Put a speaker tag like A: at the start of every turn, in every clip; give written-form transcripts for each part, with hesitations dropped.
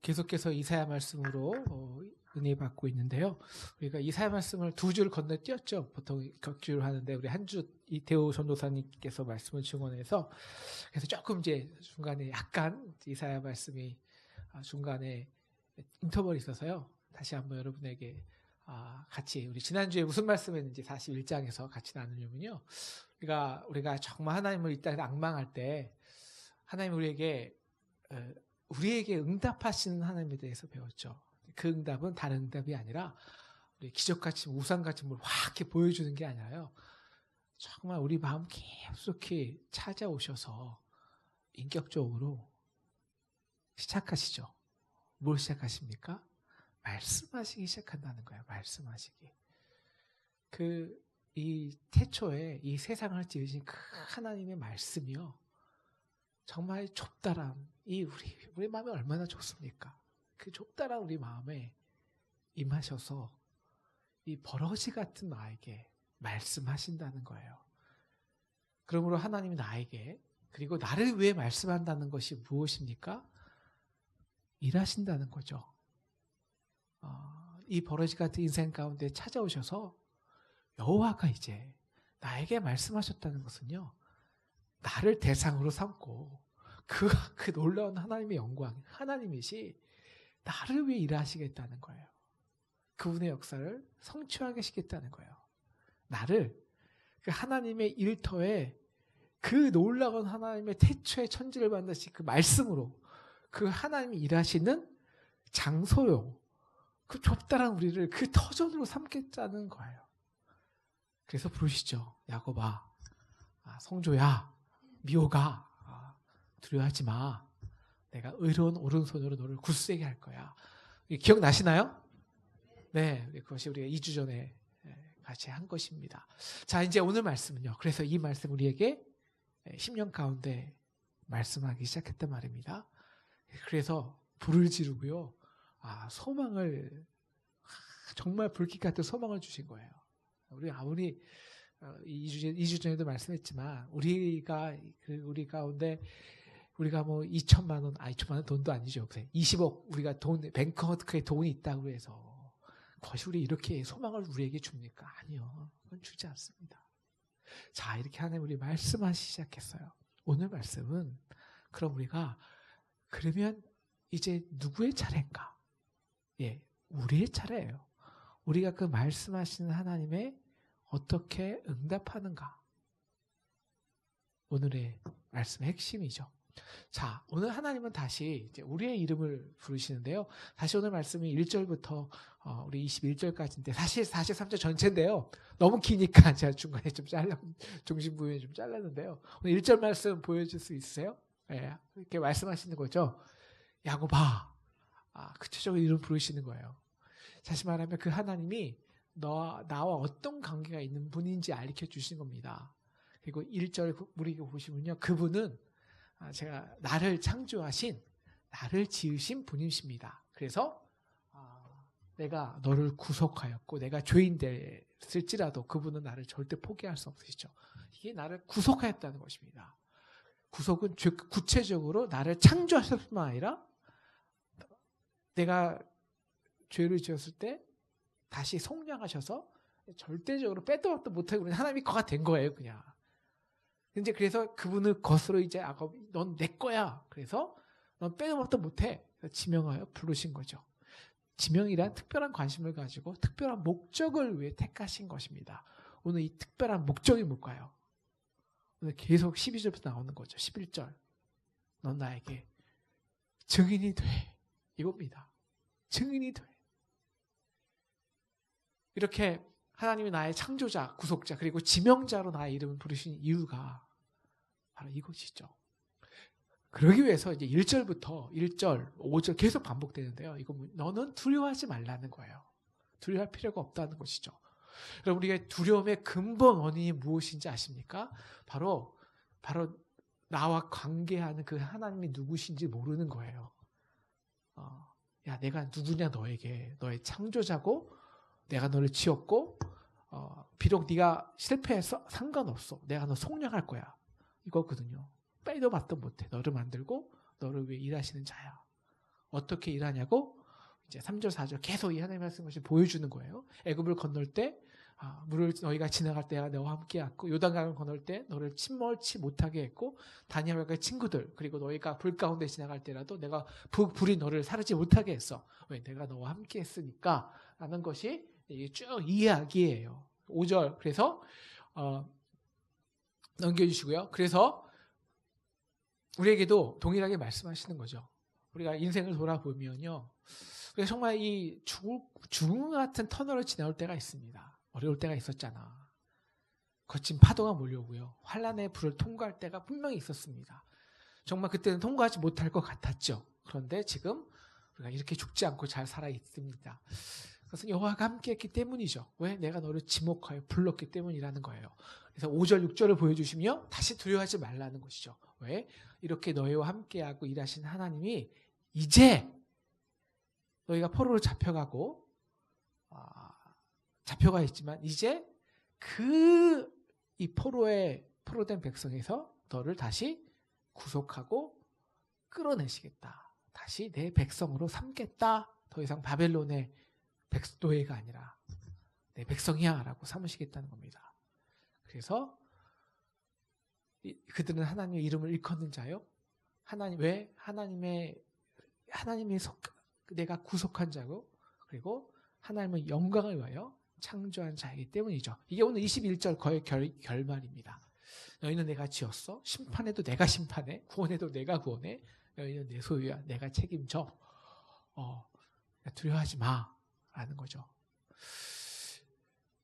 A: 계속해서 이사야 말씀으로 은혜 받고 있는데요. 우리가 이사야 말씀을 두 줄 건너뛰었죠. 보통 격주를 하는데 우리 한 주 이태호 전도사님께서 말씀을 증언해서 그래서 조금 이제 중간에 약간 이사야 말씀이 중간에 인터벌이 있어서요. 다시 한번 여러분에게 같이 우리 지난주에 무슨 말씀했는지 41장에서 같이 나누려면요. 우리가 정말 하나님을 이 땅에 앙망할 때 하나님 우리에게 응답하시는 하나님에 대해서 배웠죠. 그 응답은 다른 응답이 아니라 우리 기적같이 우상같이 뭘 확 이렇게 보여주는 게 아니라요. 정말 우리 마음 깊숙이 찾아오셔서 인격적으로 시작하시죠. 뭘 시작하십니까? 말씀하시기 시작한다는 거예요. 말씀하시기. 이 태초에 이 세상을 지으신 그 하나님의 말씀이요. 정말 좁다란 우리 마음이 얼마나 좁습니까? 그 좁다란 우리 마음에 임하셔서 이 버러지 같은 나에게 말씀하신다는 거예요. 그러므로 하나님이 나에게 그리고 나를 위해 말씀한다는 것이 무엇입니까? 일하신다는 거죠. 이 버러지 같은 인생 가운데 찾아오셔서 여호와가 이제 나에게 말씀하셨다는 것은요. 나를 대상으로 삼고 그 놀라운 하나님의 영광, 하나님이시 나를 위해 일하시겠다는 거예요. 그분의 역사를 성취하게 하시겠다는 거예요. 나를 그 하나님의 일터에 그 놀라운 하나님의 태초의 천지를 만드신 그 말씀으로 그 하나님이 일하시는 장소요. 그 좁다란 우리를 그 터전으로 삼겠다는 거예요. 그래서 부르시죠. 야곱아, 성조야, 미호가 두려워하지 마. 내가 의로운 오른손으로 너를 굳세게 할 거야. 기억나시나요? 네, 그것이 우리가 2주 전에 같이 한 것입니다. 자, 이제 오늘 말씀은요. 그래서 이 말씀 우리에게 10년 가운데 말씀하기 시작했단 말입니다. 그래서 불을 지르고요. 소망을 정말 불빛 같은 소망을 주신 거예요. 우리 2주 전에도 말씀했지만 우리 가운데 우리가 뭐 2천만 원 돈도 아니죠. 20억 우리가 뱅크어트크에 돈이 있다고 해서 그것이 우리 이렇게 소망을 우리에게 줍니까? 아니요. 그건 주지 않습니다. 자, 이렇게 하나님 우리 말씀하시기 시작했어요. 오늘 말씀은 그럼 그러면 이제 누구의 차례인가? 예, 우리의 차례예요. 우리가 그 말씀하시는 하나님의 어떻게 응답하는가? 오늘의 말씀의 핵심이죠. 자, 오늘 하나님은 다시 이제 우리의 이름을 부르시는데요. 다시 오늘 말씀이 1절부터 우리 21절까지인데 사실 43절 전체인데요. 너무 기니까 제가 중간에 중심 부분에 좀 잘랐는데요. 오늘 1절 말씀 보여줄 수 있으세요? 네, 이렇게 말씀하시는 거죠. 야곱아, 구체적으로 이름 부르시는 거예요. 다시 말하면 그 하나님이 나와 어떤 관계가 있는 분인지 알려 주시는 겁니다. 그리고 1절 우리가 보시면요. 그분은 제가 나를 창조하신 나를 지으신 분이십니다. 그래서 내가 너를 구속하였고 내가 죄인 됐을지라도 그분은 나를 절대 포기할 수 없으시죠. 이게 나를 구속하였다는 것입니다. 구속은 구체적으로 나를 창조하셨을 뿐만 아니라 내가 죄를 지었을 때 다시 속량하셔서 절대적으로 빼도 박도 못하고 하나님이 거가 된 거예요, 그냥. 이제 그래서 그분을 것으로 이제 넌 내 거야. 그래서 넌 빼도 박도 못해. 지명하여 부르신 거죠. 지명이란 특별한 관심을 가지고 특별한 목적을 위해 택하신 것입니다. 오늘 이 특별한 목적이 뭘까요? 오늘 계속 12절부터 나오는 거죠. 11절. 넌 나에게 증인이 돼. 이겁니다. 증인이 돼. 이렇게 하나님이 나의 창조자, 구속자, 그리고 지명자로 나의 이름을 부르신 이유가 바로 이것이죠. 그러기 위해서 이제 1절부터 1절, 5절 계속 반복되는데요. 이거 너는 두려워하지 말라는 거예요. 두려워할 필요가 없다는 것이죠. 그럼 우리가 두려움의 근본 원인이 무엇인지 아십니까? 바로 나와 관계하는 그 하나님이 누구신지 모르는 거예요. 야, 내가 누구냐 너에게. 너의 창조자고 내가 너를 지었고 비록 네가 실패해서 상관없어. 내가 너 속량할 거야. 이거거든요. 빼도 박도 못해. 너를 만들고 너를 위해 일하시는 자야. 어떻게 일하냐고? 이제 3절 4절 계속 이 하나님의 말씀을 보여주는 거예요. 애굽을 건널 때 물을 너희가 지나갈 때 내가 너와 함께 했고, 요단강을 건널 때 너를 침몰치 못하게 했고, 다니엘과 친구들, 그리고 너희가 불 가운데 지나갈 때라도 내가 불이 너를 사르지 못하게 했어. 왜? 내가 너와 함께 했으니까 라는 것이 쭉 이야기예요. 5절 그래서 넘겨주시고요. 그래서 우리에게도 동일하게 말씀하시는 거죠. 우리가 인생을 돌아보면요, 우리가 정말 이 죽음 같은 터널을 지나올 때가 있습니다. 어려울 때가 있었잖아. 거친 파도가 몰려오고요, 환란의 불을 통과할 때가 분명히 있었습니다. 정말 그때는 통과하지 못할 것 같았죠. 그런데 지금 우리가 이렇게 죽지 않고 잘 살아 있습니다. 그것은 여호와가 함께했기 때문이죠. 왜? 내가 너를 지목하여 불렀기 때문이라는 거예요. 그래서 5절 6절을 보여주시며 다시 두려워하지 말라는 것이죠. 왜? 이렇게 너희와 함께하고 일하신 하나님이 이제 너희가 포로로 잡혀가 있지만 이제 이 포로된 백성에서 너를 다시 구속하고 끌어내시겠다. 다시 내 백성으로 삼겠다. 더 이상 바벨론의 노예가 아니라 내 백성이야 라고 삼으시겠다는 겁니다. 그래서 그들은 하나님의 이름을 일컫는 자요. 왜? 내가 구속한 자고, 그리고 하나님의 영광을 위하여 창조한 자이기 때문이죠. 이게 오늘 21절 거의 결말입니다. 너희는 내가 지었어. 심판해도 내가 심판해. 구원해도 내가 구원해. 너희는 내 소유야. 내가 책임져. 두려워하지 마. 라는 거죠.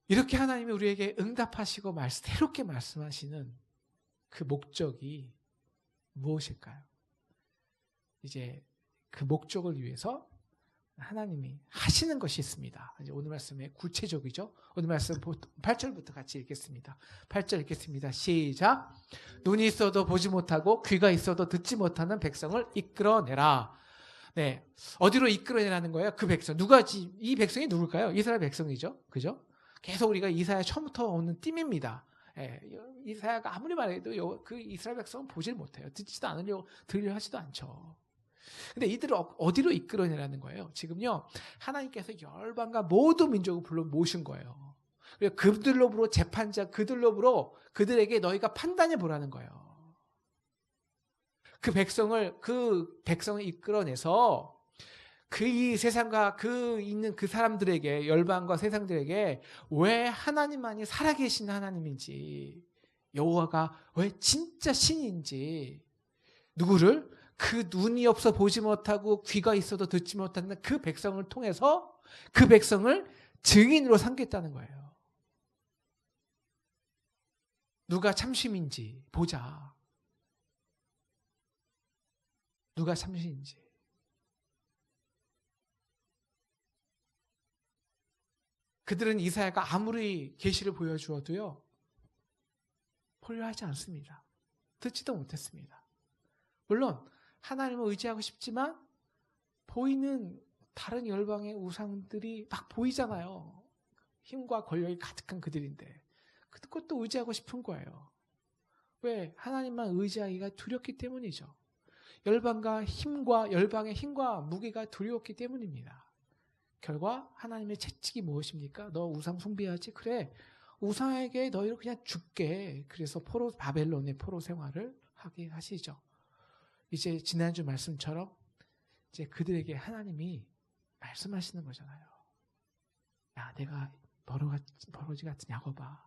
A: 이렇게 하나님이 우리에게 응답하시고 새롭게 말씀하시는 그 목적이 무엇일까요? 이제 그 목적을 위해서 하나님이 하시는 것이 있습니다. 이제 오늘 말씀에 구체적이죠. 오늘 말씀 8절부터 같이 읽겠습니다. 8절 읽겠습니다. 시작. 눈이 있어도 보지 못하고 귀가 있어도 듣지 못하는 백성을 이끌어내라. 네, 어디로 이끌어내라는 거예요? 그 백성. 이 백성이 누굴까요? 이스라엘 백성이죠. 그죠? 계속 우리가 이사야 처음부터 오는 띠입니다. 예, 이사야가 아무리 말해도 그 이스라엘 백성은 보질 못해요. 듣지도 않으려고, 들으려 하지도 않죠. 근데 이들을 어디로 이끌어내라는 거예요? 지금요, 하나님께서 열방과 모든 민족을 불러 모신 거예요. 그리고 그들로부로 재판자, 그들에게 너희가 판단해 보라는 거예요. 그 백성을 이끌어내서 이 세상과 있는 그 사람들에게, 열방과 세상들에게 왜 하나님만이 살아계신 하나님인지, 여호와가 왜 진짜 신인지, 누구를? 그 눈이 없어 보지 못하고 귀가 있어도 듣지 못하는 그 백성을 통해서 그 백성을 증인으로 삼겠다는 거예요. 누가 참심인지 보자. 누가 참신인지. 그들은 이사야가 아무리 계시를 보여주어도요, 포효하지 않습니다. 듣지도 못했습니다. 물론 하나님을 의지하고 싶지만 보이는 다른 열방의 우상들이 막 보이잖아요. 힘과 권력이 가득한 그들인데 그것도 의지하고 싶은 거예요. 왜? 하나님만 의지하기가 두렵기 때문이죠. 열방의 힘과 무게가 두려웠기 때문입니다. 결과 하나님의 채찍이 무엇입니까? 너 우상 숭배하지? 그래, 우상에게 너희를 그냥 죽게. 그래서 바벨론의 포로 생활을 하게 하시죠. 이제 지난주 말씀처럼 이제 그들에게 하나님이 말씀하시는 거잖아요. 야, 내가 버러지 같은 야곱아,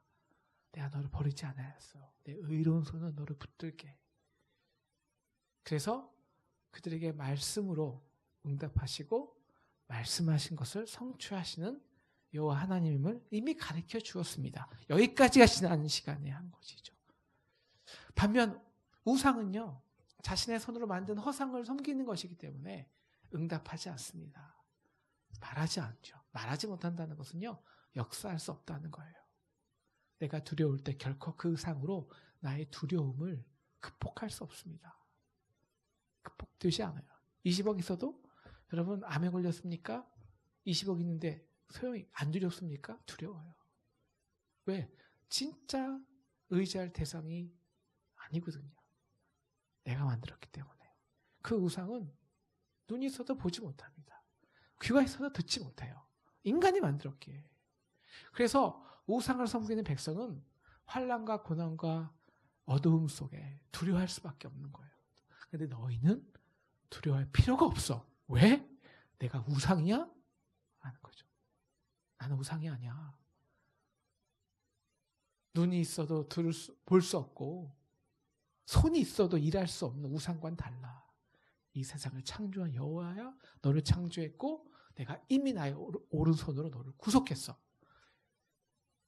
A: 내가 너를 버리지 않았어. 내 의로운 손은 너를 붙들게. 그래서 그들에게 말씀으로 응답하시고 말씀하신 것을 성취하시는 여호와 하나님을 이미 가르쳐 주었습니다. 여기까지가 지난 시간에 한 것이죠. 반면 우상은요, 자신의 손으로 만든 허상을 섬기는 것이기 때문에 응답하지 않습니다. 말하지 않죠. 말하지 못한다는 것은요, 역사할 수 없다는 거예요. 내가 두려울 때 결코 그 상으로 나의 두려움을 극복할 수 없습니다. 극복되지 않아요. 20억 있어도 여러분 암에 걸렸습니까? 20억 있는데 소용이 안 두렵습니까? 두려워요. 왜? 진짜 의지할 대상이 아니거든요. 내가 만들었기 때문에. 그 우상은 눈이 있어도 보지 못합니다. 귀가 있어도 듣지 못해요. 인간이 만들었기에. 그래서 우상을 섬기는 백성은 환난과 고난과 어두움 속에 두려워할 수밖에 없는 거예요. 근데 너희는 두려워할 필요가 없어. 왜? 내가 우상이야? 하는 거죠. 나는 우상이 아니야. 눈이 있어도 볼 수 없고 손이 있어도 일할 수 없는 우상과는 달라. 이 세상을 창조한 여호와야 너를 창조했고 내가 이미 나의 오른손으로 너를 구속했어.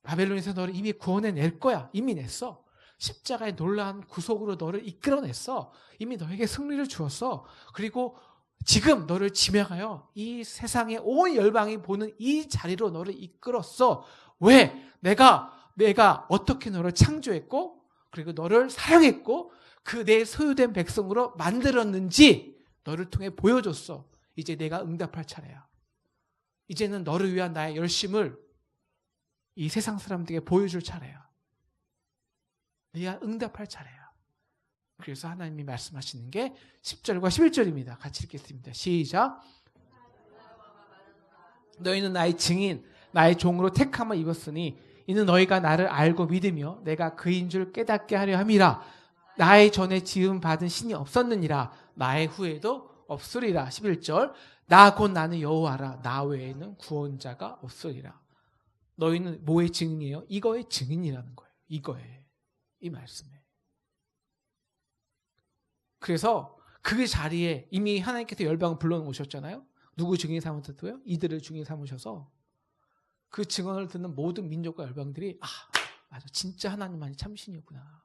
A: 바벨론에서 너를 이미 구원해낼 거야. 이미 냈어. 십자가의 놀라운 구속으로 너를 이끌어냈어. 이미 너에게 승리를 주었어. 그리고 지금 너를 지명하여 이 세상의 온 열방이 보는 이 자리로 너를 이끌었어. 왜? 내가 어떻게 너를 창조했고 그리고 너를 사랑했고 그 내 소유된 백성으로 만들었는지 너를 통해 보여줬어. 이제 내가 응답할 차례야. 이제는 너를 위한 나의 열심을 이 세상 사람들에게 보여줄 차례야. 네가 응답할 차례야. 그래서 하나님이 말씀하시는 게 10절과 11절입니다. 같이 읽겠습니다. 시작. 너희는 나의 증인, 나의 종으로 택함을 입었으니 이는 너희가 나를 알고 믿으며 내가 그인 줄 깨닫게 하려 함이라. 나의 전에 지음 받은 신이 없었느니라. 나의 후에도 없으리라. 11절. 나 곧 나는 여호와라. 나 외에는 구원자가 없으리라. 너희는 뭐의 증인이에요? 이거의 증인이라는 거예요. 이거에. 이 말씀에. 그래서 그 자리에 이미 하나님께서 열방을 불러오셨잖아요. 누구 증인 삼으셨어요? 이들을 증인 삼으셔서 그 증언을 듣는 모든 민족과 열방들이 맞아. 진짜 하나님만이 참신이었구나.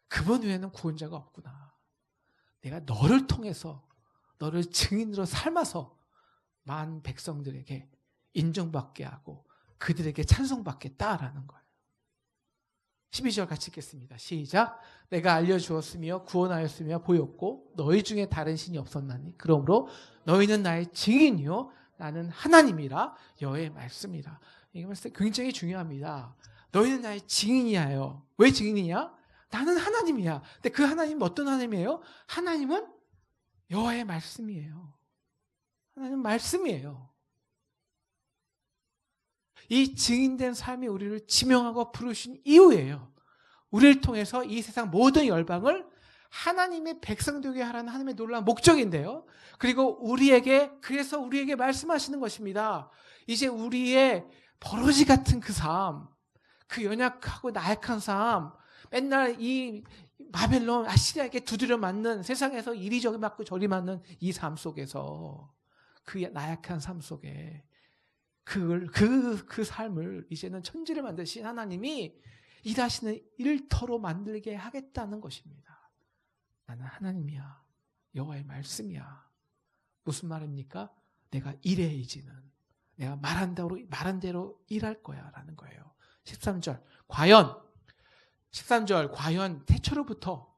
A: 그분 외에는 구원자가 없구나. 내가 너를 통해서 너를 증인으로 삶아서 많은 백성들에게 인정받게 하고 그들에게 찬송받겠다라는 거예요. 12절 같이 읽겠습니다. 시작. 내가 알려주었으며 구원하였으며 보였고 너희 중에 다른 신이 없었나니 그러므로 너희는 나의 증인이요 나는 하나님이라 여호와의 말씀이라. 이 말씀 굉장히 중요합니다. 너희는 나의 증인이야요. 왜 증인이냐? 나는 하나님이야. 근데 그 하나님은 어떤 하나님이에요? 하나님은 여호와의 말씀이에요. 하나님은 말씀이에요. 이 증인된 삶이 우리를 지명하고 부르신 이유예요. 우리를 통해서 이 세상 모든 열방을 하나님의 백성 되게 하라는 하나님의 놀라운 목적인데요. 그리고 그래서 우리에게 말씀하시는 것입니다. 이제 우리의 버러지 같은 그 삶, 그 연약하고 나약한 삶, 맨날 이 바벨론, 아시리아에게 두드려 맞는 세상에서 이리저리 맞고 저리 맞는 이 삶 속에서 그 나약한 삶 속에 그 삶을 이제는 천지를 만드신 하나님이 일하시는 일터로 만들게 하겠다는 것입니다. 나는 하나님이야. 여호와의 말씀이야. 무슨 말입니까? 내가 일해 이제는. 내가 말한 대로 일할 거야 라는 거예요. 13절. 과연 태초로부터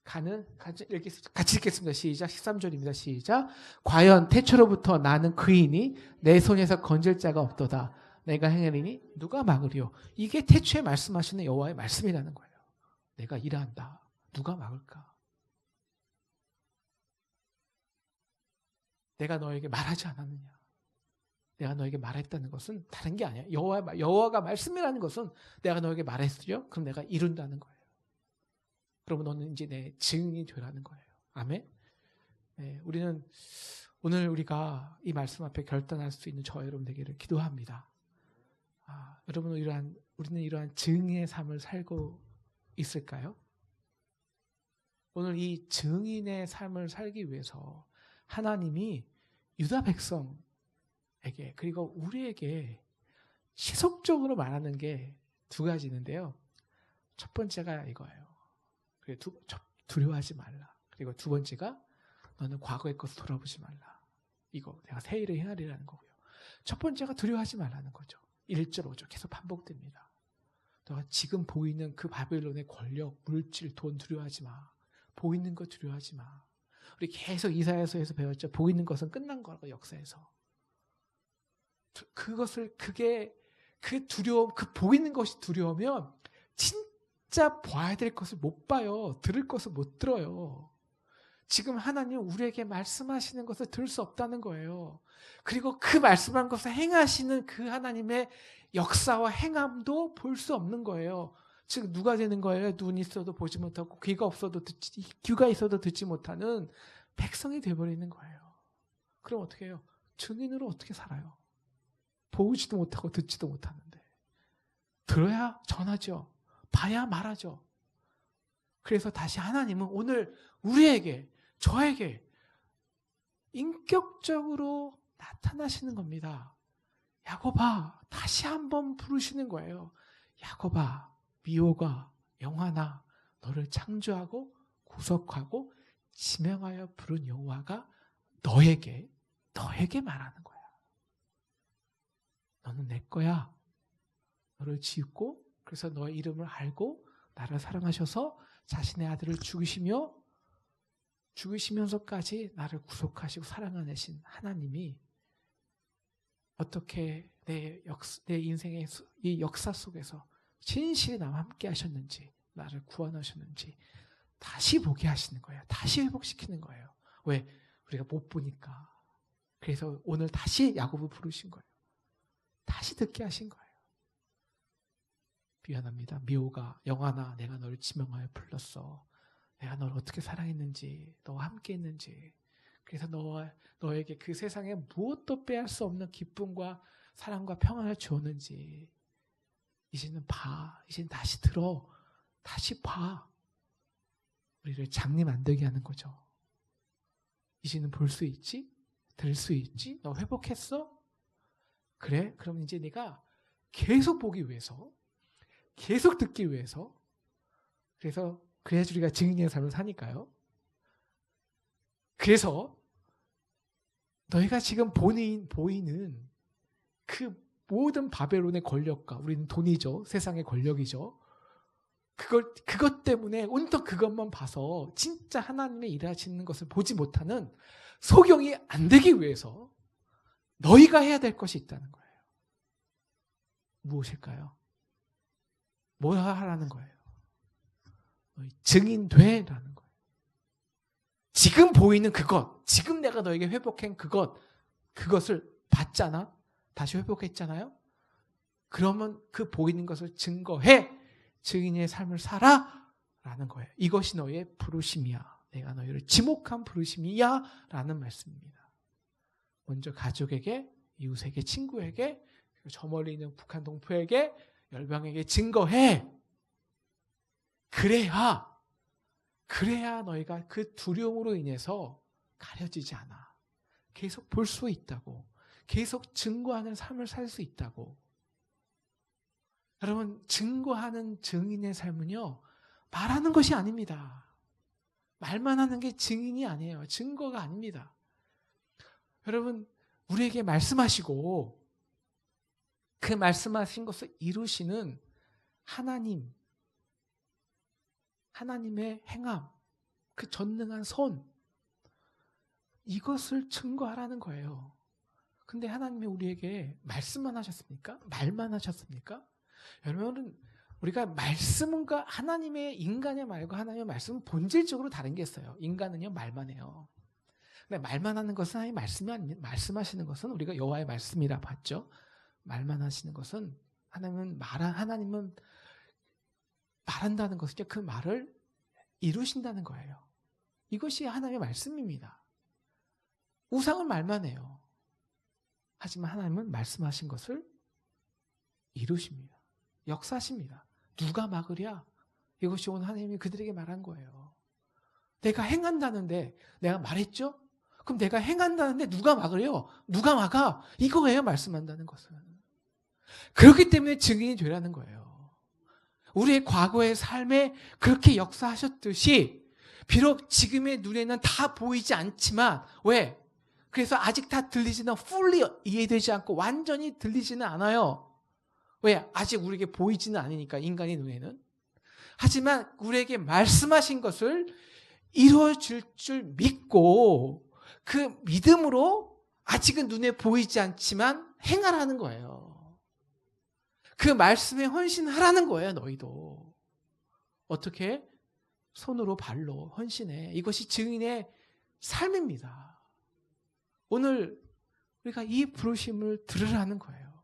A: 같이 읽겠습니다. 시작. 13절입니다. 시작. 과연 태초로부터 나는 그이니 내 손에서 건질 자가 없도다. 내가 행하리니 누가 막으리요. 이게 태초에 말씀하시는 여호와의 말씀이라는 거예요. 내가 일한다. 누가 막을까? 내가 너에게 말하지 않았느냐? 내가 너에게 말했다는 것은 다른 게 아니야. 여호와가 말씀이라는 것은 내가 너에게 말했죠. 그럼 내가 이룬다는 거예요. 그러면 너는 이제 내 증인이 되라는 거예요. 아멘. 네, 우리는 오늘 우리가 이 말씀 앞에 결단할 수 있는 저 여러분 되기를 기도합니다. 여러분 우리는 이러한 증인의 삶을 살고 있을까요? 오늘 이 증인의 삶을 살기 위해서 하나님이 유다 백성에게 그리고 우리에게 시속적으로 말하는 게 두 가지 있는데요. 첫 번째가 이거예요. 두려워하지 말라. 그리고 두 번째가 너는 과거의 것을 돌아보지 말라. 이거 내가 새 일을 행하리라는 거고요. 첫 번째가 두려워하지 말라는 거죠. 1절, 5절 계속 반복됩니다. 너가 지금 보이는 그 바벨론의 권력, 물질, 돈 두려워하지 마. 보이는 것 두려워하지 마. 우리 계속 이사야서에서 배웠죠. 보이는 것은 끝난 거라고 역사에서. 그게 그 두려움, 그 보이는 것이 두려우면 진짜 봐야 될 것을 못 봐요. 들을 것을 못 들어요. 지금 하나님은 우리에게 말씀하시는 것을 들을 수 없다는 거예요. 그리고 그 말씀한 것을 행하시는 그 하나님의 역사와 행함도 볼 수 없는 거예요. 즉 누가 되는 거예요? 눈이 있어도 보지 못하고 귀가 있어도 듣지 못하는 백성이 되어버리는 거예요. 그럼 어떻게 해요? 증인으로 어떻게 살아요? 보지도 못하고 듣지도 못하는데. 들어야 전하죠. 봐야 말하죠. 그래서 다시 하나님은 오늘 우리에게, 저에게 인격적으로 나타나시는 겁니다. 야곱아, 다시 한번 부르시는 거예요. 야곱아, 미호가, 영화나 너를 창조하고 구속하고 지명하여 부른 여호와가 너에게 말하는 거야. 너는 내 거야. 너를 지었고 그래서 너의 이름을 알고 나를 사랑하셔서 자신의 아들을 죽으시면서까지 나를 구속하시고 사랑하신 하나님이 어떻게 내 인생의 이 역사 속에서 진실이 나와 함께 하셨는지, 나를 구원하셨는지 다시 보게 하시는 거예요. 다시 회복시키는 거예요. 왜? 우리가 못 보니까. 그래서 오늘 다시 야곱을 부르신 거예요. 다시 듣게 하신 거예요. 미안합니다. 미호가, 영아나 내가 너를 지명하여 불렀어. 내가 너를 어떻게 사랑했는지, 너와 함께 했는지. 그래서 너에게 그 세상에 무엇도 빼앗을 수 없는 기쁨과 사랑과 평안을 주었는지. 이제는 봐. 이제는 다시 들어. 다시 봐. 우리를 장님 안 되게 하는 거죠. 이제는 볼 수 있지? 들을 수 있지? 너 회복했어? 그래? 그럼 이제 네가 계속 보기 위해서, 계속 듣기 위해서, 그래서 그래야지 우리가 증인의 삶을 사니까요. 그래서 너희가 지금 보이는 그 모든 바벨론의 권력과, 우리는 돈이죠. 세상의 권력이죠. 그것 때문에 온통 그것만 봐서 진짜 하나님의 일하시는 것을 보지 못하는 소경이 안 되기 위해서 너희가 해야 될 것이 있다는 거예요. 무엇일까요? 뭘 하라는 거예요? 증인되라는 거예요. 지금 보이는 그것, 지금 내가 너에게 회복한 그것을 봤잖아? 다시 회복했잖아요? 그러면 그 보이는 것을 증거해. 증인의 삶을 살아. 라는 거예요. 이것이 너의 부르심이야. 내가 너희를 지목한 부르심이야. 라는 말씀입니다. 먼저 가족에게, 이웃에게, 친구에게, 저 멀리 있는 북한 동포에게, 열방에게 증거해. 그래야 너희가 그 두려움으로 인해서 가려지지 않아. 계속 볼 수 있다고. 계속 증거하는 삶을 살 수 있다고. 여러분, 증거하는 증인의 삶은요, 말하는 것이 아닙니다. 말만 하는 게 증인이 아니에요. 증거가 아닙니다. 여러분, 우리에게 말씀하시고 그 말씀하신 것을 이루시는 하나님의 행함, 그 전능한 손, 이것을 증거하라는 거예요. 근데 하나님이 우리에게 말씀만 하셨습니까? 말만 하셨습니까? 여러분, 우리가 말씀과 하나님의, 인간의 말과 하나님의 말씀은 본질적으로 다른 게 있어요. 인간은요, 말만 해요. 근데 말만 하는 것은 하나님 말씀이 아닙니다. 말씀하시는 것은 우리가 여호와의 말씀이라 봤죠. 말만 하시는 것은 하나님은 말한다는 것은요, 그 말을 이루신다는 거예요. 이것이 하나님의 말씀입니다. 우상은 말만 해요. 하지만 하나님은 말씀하신 것을 이루십니다. 역사하십니다. 누가 막으랴? 이것이 오늘 하나님이 그들에게 말한 거예요. 내가 행한다는데, 내가 말했죠? 그럼 내가 행한다는데 누가 막으려? 누가 막아? 이거예요, 말씀한다는 것은. 그렇기 때문에 증인이 되라는 거예요. 우리의 과거의 삶에 그렇게 역사하셨듯이, 비록 지금의 눈에는 다 보이지 않지만, 왜? 그래서 아직 다 들리지는, fully 이해되지 않고 완전히 들리지는 않아요. 왜? 아직 우리에게 보이지는 않으니까, 인간의 눈에는. 하지만 우리에게 말씀하신 것을 이루어질 줄 믿고 그 믿음으로 아직은 눈에 보이지 않지만 행하라는 거예요. 그 말씀에 헌신하라는 거예요. 너희도. 어떻게? 손으로 발로 헌신해. 이것이 증인의 삶입니다. 오늘 우리가 이 부르심을 들으라는 거예요.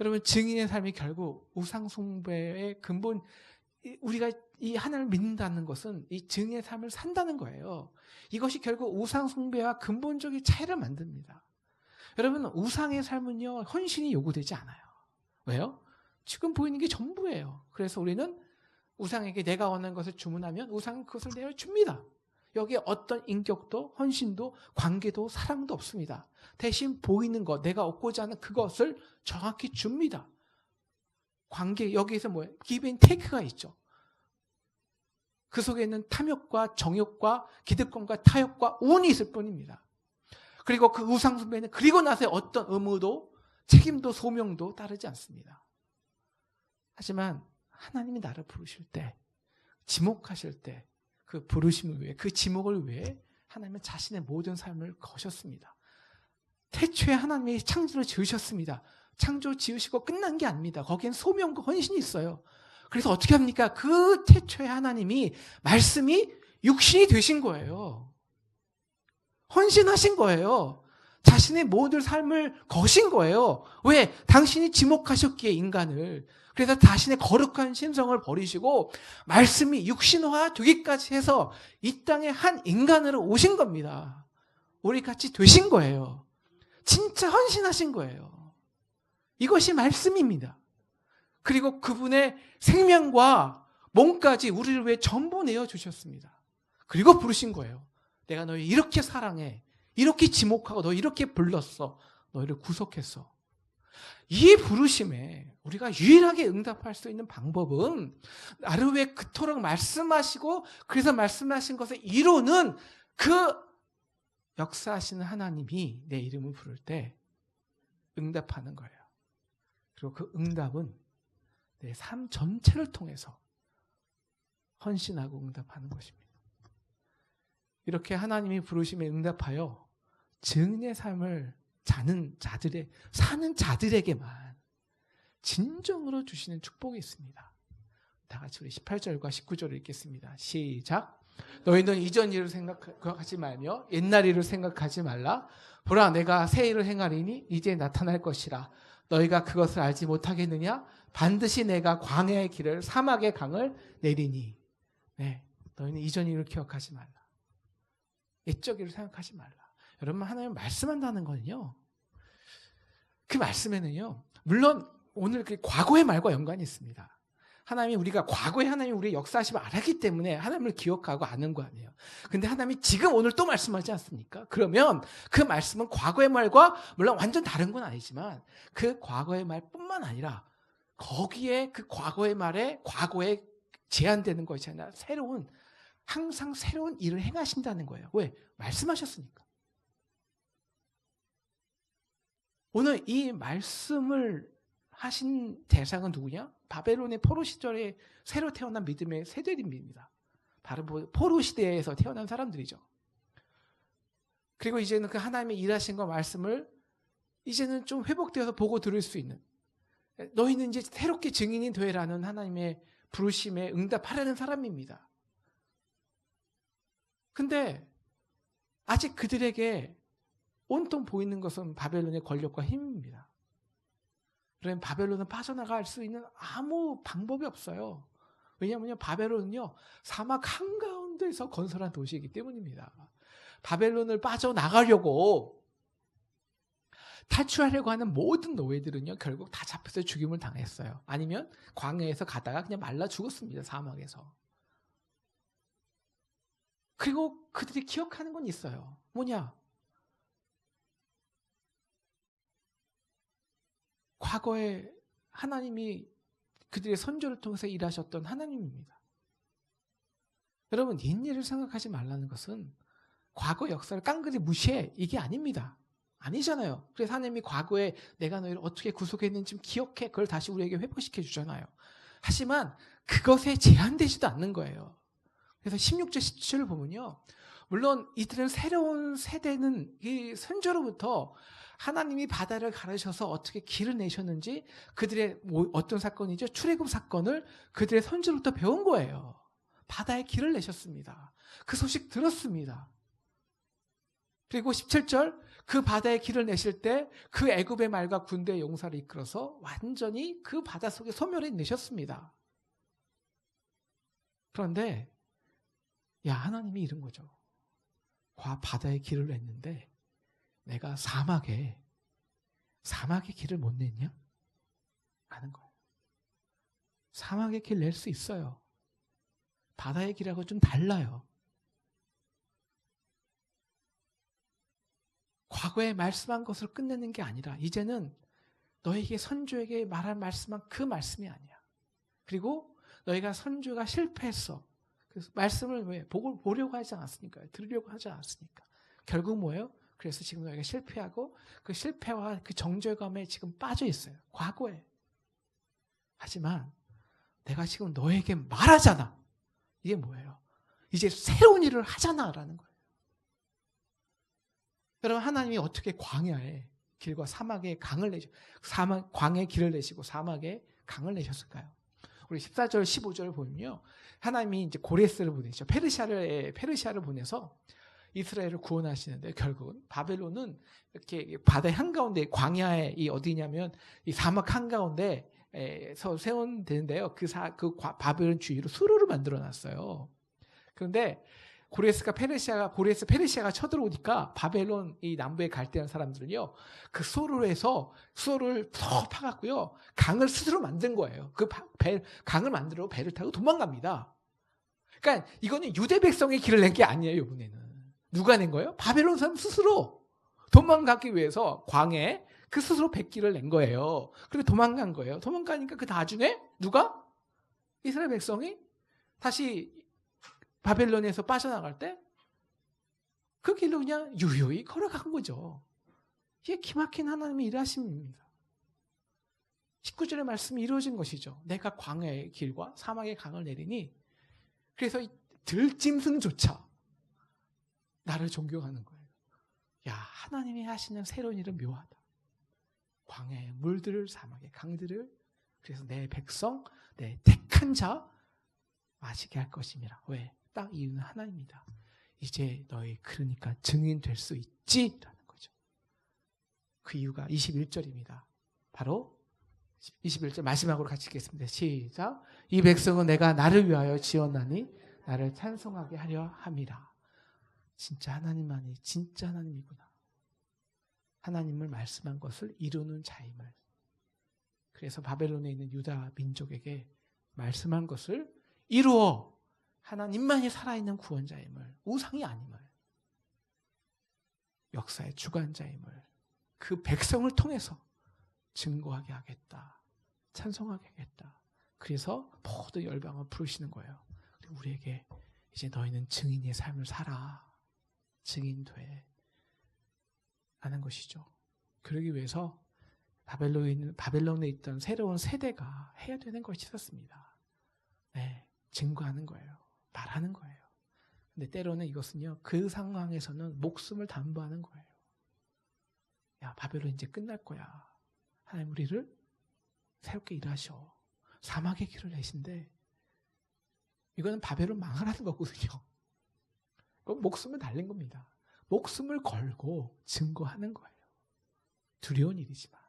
A: 여러분, 증인의 삶이 결국 우상 숭배의 근본, 우리가 이 하나님을 믿는다는 것은 이 증인의 삶을 산다는 거예요. 이것이 결국 우상 숭배와 근본적인 차이를 만듭니다. 여러분, 우상의 삶은요, 헌신이 요구되지 않아요. 왜요? 지금 보이는 게 전부예요. 그래서 우리는 우상에게 내가 원하는 것을 주문하면 우상은 그것을 내어줍니다. 여기에 어떤 인격도 헌신도 관계도 사랑도 없습니다. 대신 보이는 것, 내가 얻고자 하는 그것을 정확히 줍니다. 관계, 여기에서 뭐예요? give and take가 있죠. 그 속에는 탐욕과 정욕과 기득권과 타협과 운이 있을 뿐입니다. 그리고 그 우상 숭배는 그리고 나서 어떤 의무도 책임도 소명도 따르지 않습니다. 하지만 하나님이 나를 부르실 때, 지목하실 때 그 부르심을 위해, 그 지목을 위해 하나님은 자신의 모든 삶을 거셨습니다. 태초에 하나님이 창조를 지으셨습니다. 창조 지으시고 끝난 게 아닙니다. 거기엔 소명과 헌신이 있어요. 그래서 어떻게 합니까? 그 태초에 하나님이 말씀이 육신이 되신 거예요. 헌신하신 거예요. 자신의 모든 삶을 거신 거예요. 왜? 당신이 지목하셨기에 인간을. 그래서 자신의 거룩한 신성을 버리시고 말씀이 육신화 되기까지 해서 이 땅에 한 인간으로 오신 겁니다. 우리 같이 되신 거예요. 진짜 헌신하신 거예요. 이것이 말씀입니다. 그리고 그분의 생명과 몸까지 우리를 위해 전부 내어주셨습니다. 그리고 부르신 거예요. 내가 너희 이렇게 사랑해. 이렇게 지목하고 너 이렇게 불렀어. 너희를 구속했어. 이 부르심에 우리가 유일하게 응답할 수 있는 방법은 나를 위해 그토록 말씀하시고 그래서 말씀하신 것을 이루는 그 역사하시는 하나님이 내 이름을 부를 때 응답하는 거예요. 그리고 그 응답은 내 삶 전체를 통해서 헌신하고 응답하는 것입니다. 이렇게 하나님이 부르심에 응답하여 증인의 삶을 사는 자들에게만 진정으로 주시는 축복이 있습니다. 다 같이 우리 18절과 19절을 읽겠습니다. 시작. 너희는 이전 일을 생각하지 말며 옛날 일을 생각하지 말라. 보라, 내가 새 일을 행하리니 이제 나타날 것이라. 너희가 그것을 알지 못하겠느냐? 반드시 내가 광야의 길을 사막의 강을 내리니. 네, 너희는 이전 일을 기억하지 말라. 옛적 일을 생각하지 말라. 여러분, 하나님 말씀한다는 거는요, 그 말씀에는요, 물론 오늘 그 과거의 말과 연관이 있습니다. 하나님이 우리가 과거에 하나님이 우리의 역사하심을 알았기 때문에 하나님을 기억하고 아는 거 아니에요. 근데 하나님이 지금 오늘 또 말씀하지 않습니까? 그러면 그 말씀은 과거의 말과 물론 완전 다른 건 아니지만 그 과거의 말뿐만 아니라 거기에 그 과거의 말에 과거에 제한되는 것이 아니라 항상 새로운 일을 행하신다는 거예요. 왜? 말씀하셨으니까. 오늘 이 말씀을 하신 대상은 누구냐? 바벨론의 포로 시절에 새로 태어난 믿음의 세대입니다. 바로 포로 시대에서 태어난 사람들이죠. 그리고 이제는 그 하나님의 일하신 거 말씀을 이제는 좀 회복되어서 보고 들을 수 있는, 너희는 이제 새롭게 증인이 되라는 하나님의 부르심에 응답하라는 사람입니다. 근데 아직 그들에게 온통 보이는 것은 바벨론의 권력과 힘입니다. 그러면 바벨론은 빠져나갈 수 있는 아무 방법이 없어요. 왜냐하면 바벨론은요, 사막 한가운데서 건설한 도시이기 때문입니다. 바벨론을 빠져나가려고 탈출하려고 하는 모든 노예들은요, 결국 다 잡혀서 죽임을 당했어요. 아니면 광야에서 가다가 그냥 말라 죽었습니다. 사막에서. 그리고 그들이 기억하는 건 있어요. 뭐냐? 과거에 하나님이 그들의 선조를 통해서 일하셨던 하나님입니다. 여러분, 옛일을 생각하지 말라는 것은 과거 역사를 깡그리 무시해, 이게 아닙니다. 아니잖아요. 그래서 하나님이 과거에 내가 너희를 어떻게 구속했는지 기억해, 그걸 다시 우리에게 회복시켜 주잖아요. 하지만 그것에 제한되지도 않는 거예요. 그래서 16절 17절을 보면요, 물론 이들은 새로운 세대는 이 선조로부터 하나님이 바다를 가르셔서 어떻게 길을 내셨는지 그들의 어떤 사건이죠? 출애굽 사건을 그들의 선지로부터 배운 거예요. 바다에 길을 내셨습니다. 그 소식 들었습니다. 그리고 17절 그 바다에 길을 내실 때 그 애굽의 말과 군대의 용사를 이끌어서 완전히 그 바다 속에 소멸해 내셨습니다. 그런데 하나님이 이런 거죠. 바다에 길을 냈는데 내가 사막에 길을 못 냈냐? 하는 거예요. 사막에 길 낼 수 있어요. 바다의 길하고 좀 달라요. 과거에 말씀한 것을 끝내는 게 아니라 이제는 너에게 선조에게 말한 말씀한 그 말씀이 아니야. 그리고 너희가 선조가 실패했어. 그래서 말씀을 왜 보려고 하지 않았으니까요. 들으려고 하지 않았으니까. 결국 뭐예요? 그래서 지금 너희가 실패하고 그 실패와 그 정죄감에 지금 빠져 있어요. 과거에. 하지만 내가 지금 너에게 말하잖아. 이게 뭐예요? 이제 새로운 일을 하잖아 라는 거예요. 여러분 하나님이 어떻게 광야에 길과 사막에 강을 내시고 광야에 길을 내시고 사막에 강을 내셨을까요? 우리 14절 15절을 보면요. 하나님이 이제 고레스를 보내죠. 페르시아를 보내서 이스라엘을 구원하시는데 결국은 바벨론은 이렇게 바다 한가운데 광야에 이 어디냐면 이 사막 한가운데에서 세운되는데요. 그 바벨론 주위로 수로를 만들어 놨어요. 그런데 고레스가 페르시아가 쳐들어오니까 바벨론 이 남부에 갈대한 사람들은요, 그 수로를 더 파갖고요, 강을 스스로 만든 거예요. 강을 만들어 배를 타고 도망갑니다. 그러니까 이거는 유대 백성의 길을 낸 게 아니에요, 이번에는. 누가 낸 거예요? 바벨론 사람 스스로 도망가기 위해서 광야에 그 스스로 백길을 낸 거예요. 그리고 도망간 거예요. 도망가니까 그 나중에 누가? 이스라엘 백성이 다시 바벨론에서 빠져나갈 때 그 길로 그냥 유유히 걸어간 거죠. 이게 기막힌 하나님의 일하심입니다. 19절의 말씀이 이루어진 것이죠. 내가 광야의 길과 사막의 강을 내리니 그래서 이 들짐승조차 나를 존경하는 거예요. 하나님이 하시는 새로운 일은 묘하다. 광야의 물들을, 사막의 강들을, 그래서 내 백성, 내 택한 자 마시게 할 것임이라. 왜? 딱 이유는 하나입니다. 이제 너희 그러니까 증인 될 수 있지? 라는 거죠. 그 이유가 21절입니다. 바로 21절 마지막으로 같이 읽겠습니다. 시작. 이 백성은 내가 나를 위하여 지었나니 나를 찬송하게 하려 함이라. 진짜 하나님만이 진짜 하나님이구나. 하나님을 말씀한 것을 이루는 자임을. 그래서 바벨론에 있는 유다 민족에게 말씀한 것을 이루어 하나님만이 살아있는 구원자임을, 우상이 아님을, 역사의 주관자임을 그 백성을 통해서 증거하게 하겠다. 찬송하게 하겠다. 그래서 모든 열방을 부르시는 거예요. 우리에게 이제 너희는 증인의 삶을 살아. 증인돼. 하는 것이죠. 그러기 위해서 바벨론에 있던 새로운 세대가 해야 되는 것이 있었습니다. 네, 증거하는 거예요. 말하는 거예요. 근데 때로는 이것은요, 그 상황에서는 목숨을 담보하는 거예요. 바벨론 이제 끝날 거야. 하나님 우리를 새롭게 일하셔. 사막의 길을 내신데 이거는 바벨론 망하라는 거거든요. 그건 목숨을 달린 겁니다. 목숨을 걸고 증거하는 거예요. 두려운 일이지만.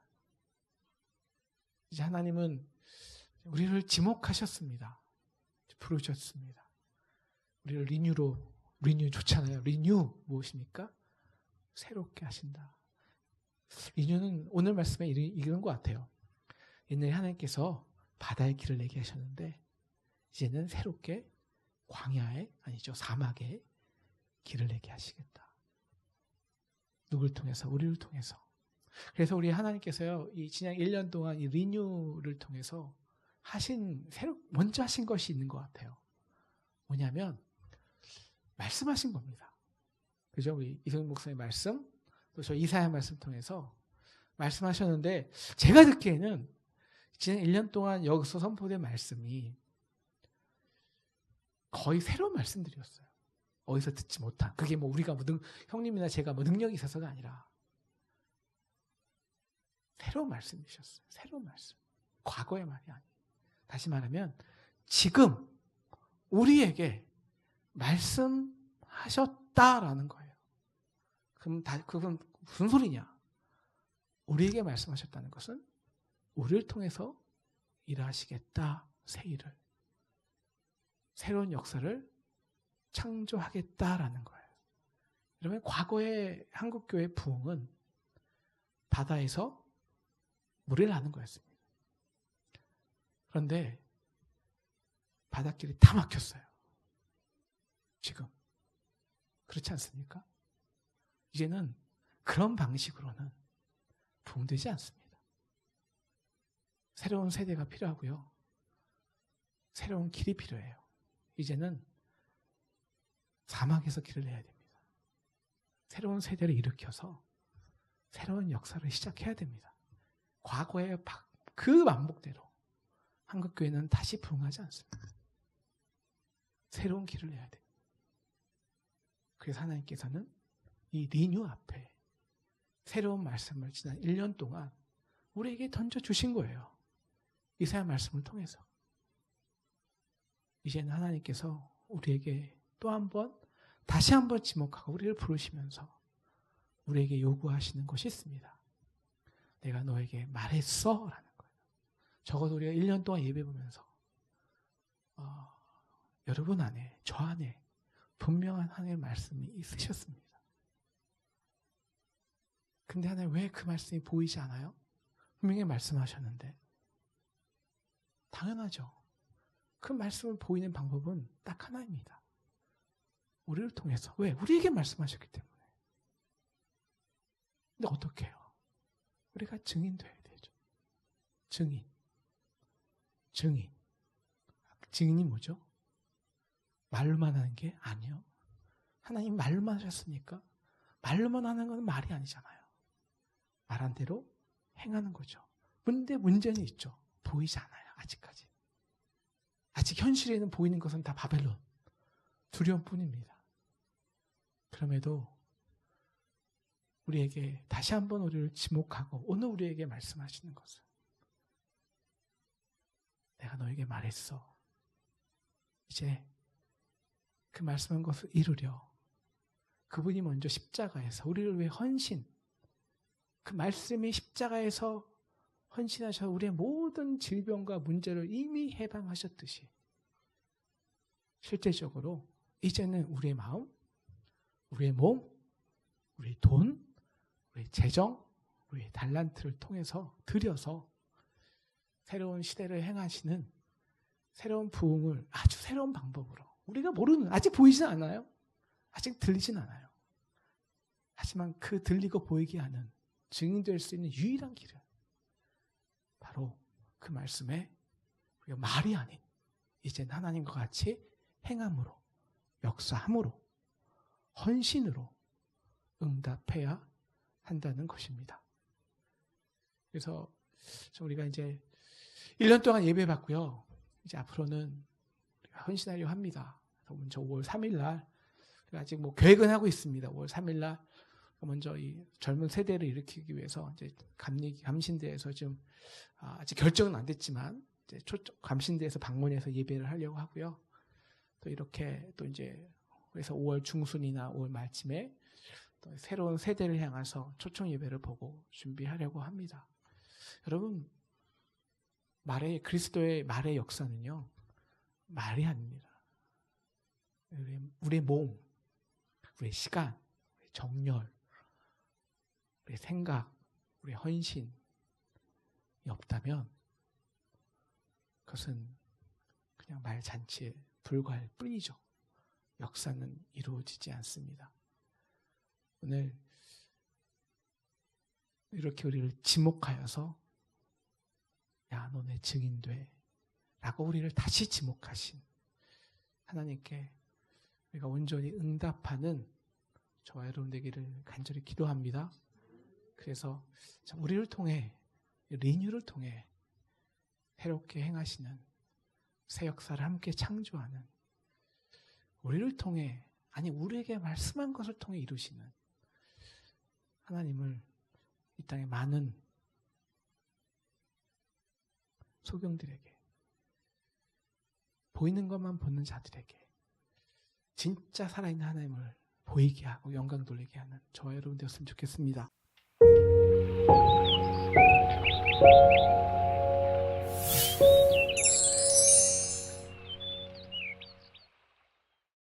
A: 이제 하나님은 우리를 지목하셨습니다. 부르셨습니다. 우리를 리뉴 좋잖아요. 리뉴 무엇입니까? 새롭게 하신다. 리뉴는 오늘 말씀에 이런 것 같아요. 옛날에 하나님께서 바다의 길을 내게 하셨는데 이제는 새롭게 사막에 길을 내게 하시겠다. 누굴 통해서? 우리를 통해서. 그래서 우리 하나님께서요, 이 지난 1년 동안 이 리뉴를 통해서 먼저 하신 것이 있는 것 같아요. 뭐냐면, 말씀하신 겁니다. 그죠? 우리 이성윤 목사의 말씀, 또 저 이사야 말씀 통해서 말씀하셨는데, 제가 듣기에는 지난 1년 동안 여기서 선포된 말씀이 거의 새로운 말씀들이었어요. 어디서 듣지 못한. 그게 우리가 형님이나 제가 능력이 있어서가 아니라 새로운 말씀이셨어요. 새로운 말씀. 과거의 말이 아니에요. 다시 말하면 지금 우리에게 말씀하셨다라는 거예요. 그럼 그건 무슨 소리냐? 우리에게 말씀하셨다는 것은 우리를 통해서 일하시겠다. 새 일을. 새로운 역사를 창조하겠다라는 거예요. 여러분, 과거의 한국교회 부흥은 바다에서 물이 나는 거였습니다. 그런데 바닷길이 다 막혔어요. 지금. 그렇지 않습니까? 이제는 그런 방식으로는 부흥되지 않습니다. 새로운 세대가 필요하고요. 새로운 길이 필요해요. 이제는 사막에서 길을 내야 됩니다. 새로운 세대를 일으켜서 새로운 역사를 시작해야 됩니다. 과거의 그 반복대로 한국교회는 다시 부흥하지 않습니다. 새로운 길을 내야 됩니다. 그래서 하나님께서는 이 리뉴 앞에 새로운 말씀을 지난 1년 동안 우리에게 던져주신 거예요. 이사야 말씀을 통해서. 이제는 하나님께서 우리에게 또 한 번, 다시 한 번 지목하고 우리를 부르시면서 우리에게 요구하시는 것이 있습니다. 내가 너에게 말했어 라는 거예요. 적어도 우리가 1년 동안 예배 보면서 여러분 안에, 저 안에 분명한 하나님의 말씀이 있으셨습니다. 근데 하나님 왜 그 말씀이 보이지 않아요? 분명히 말씀하셨는데. 당연하죠. 그 말씀을 보이는 방법은 딱 하나입니다. 우리를 통해서. 왜? 우리에게 말씀하셨기 때문에. 근데 어떻게 해요? 우리가 증인돼야 되죠. 증인. 증인이 뭐죠? 말로만 하는 게 아니요. 하나님 말로만 하셨습니까? 말로만 하는 건 말이 아니잖아요. 말한 대로 행하는 거죠. 근데 문제는 있죠. 보이지 않아요. 아직까지. 아직 현실에는 보이는 것은 다 바벨론, 두려움뿐입니다. 그럼에도 우리에게 다시 한번 우리를 지목하고 오늘 우리에게 말씀하시는 것은 내가 너에게 말했어. 이제 그 말씀한 것을 이루려 그분이 먼저 십자가에서 우리를 위해 헌신, 그 말씀이 십자가에서 헌신하셔서 우리의 모든 질병과 문제를 이미 해방하셨듯이 실제적으로 이제는 우리의 마음, 우리의 몸, 우리의 돈, 우리의 재정, 우리의 달란트를 통해서 들여서 새로운 시대를 행하시는 새로운 부흥을 아주 새로운 방법으로 우리가 모르는, 아직 보이진 않아요. 아직 들리진 않아요. 하지만 그 들리고 보이게 하는 증인될 수 있는 유일한 길은 바로 그 말씀에 우리가 말이 아닌 이젠 하나님과 같이 행함으로, 역사함으로, 헌신으로 응답해야 한다는 것입니다. 그래서 우리가 이제 1년 동안 예배 받고요. 이제 앞으로는 우리가 헌신하려고 합니다. 먼저 5월 3일 날 아직 뭐 계획은 하고 있습니다. 5월 3일 날 먼저 이 젊은 세대를 일으키기 위해서 이제 감신대에서 좀 아직 결정은 안 됐지만 이제 감신대에서 방문해서 예배를 하려고 하고요. 또 이렇게 또 이제 그래서 5월 중순이나 5월 말쯤에 또 새로운 세대를 향해서 초청 예배를 보고 준비하려고 합니다. 여러분, 그리스도의 말의 역사는요, 말이 아닙니다. 우리의 몸, 우리의 시간, 우리의 정열, 우리의 생각, 우리의 헌신이 없다면 그것은 그냥 말잔치에 불과할 뿐이죠. 역사는 이루어지지 않습니다. 오늘 이렇게 우리를 지목하여서 야, 너네 증인돼 라고 우리를 다시 지목하신 하나님께 우리가 온전히 응답하는 저와 여러분 되기를 간절히 기도합니다. 그래서 우리를 통해, 리뉴를 통해 새롭게 행하시는 새 역사를 함께 창조하는, 우리를 통해, 아니 우리에게 말씀한 것을 통해 이루시는 하나님을 이 땅에 많은 소경들에게, 보이는 것만 보는 자들에게 진짜 살아있는 하나님을 보이게 하고 영광 돌리게 하는 저와 여러분 되었으면 좋겠습니다.